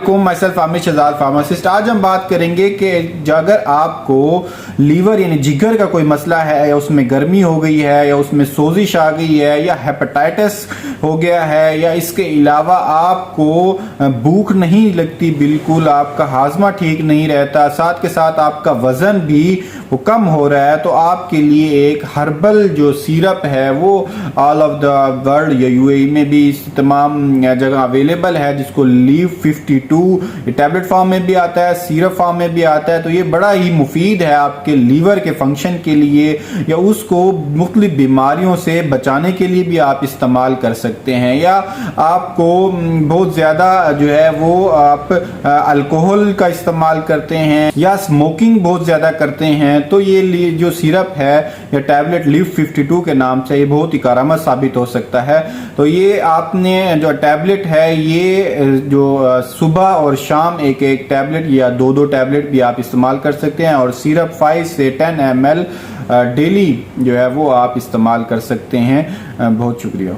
My self Aamir Shahzad pharmacist. आज हम बात करेंगे कि अगर आपको लीवर यानी जिगर का कोई मसला है, या उसमें गर्मी हो गई है, या उसमें सोजिश आ गई है, या हेपेटाइटिस हो गया है, या इसके अलावा आपको भूख नहीं लगती, बिल्कुल आपका हाजमा ठीक नहीं रहता, साथ के साथ आपका वजन भी वो कम हो रहा है, तो आपके लिए एक हर्बल जो सिरप है वो ऑल ऑफ द वर्ल्ड या यूएई में भी तमाम जगह अवेलेबल है, जिसको लीव 52 टैबलेट फॉर्म में भी आता है, सिरप फॉर्म में भी आता है। तो ये बड़ा ही मुफीद है आपके लीवर के फंक्शन के लिए, या उसको मुख्तलिफ बीमारियों से बचाने के लिए भी आप इस्तेमाल कर सकते हैं। या आपको बहुत ज़्यादा जो है वो आप अल्कोहल का इस्तेमाल करते हैं या स्मोकिंग बहुत ज़्यादा करते हैं, तो ये जो सिरप है या टैबलेट लीव 52 के नाम से ये बहुत ही कारगर साबित हो सकता है। तो ये आपने जो टैबलेट है ये जो सुबह और शाम एक एक टैबलेट या दो दो टैबलेट भी आप इस्तेमाल कर सकते हैं, और सिरप 5 से 10 ml डेली जो है वो आप इस्तेमाल कर सकते हैं। बहुत शुक्रिया।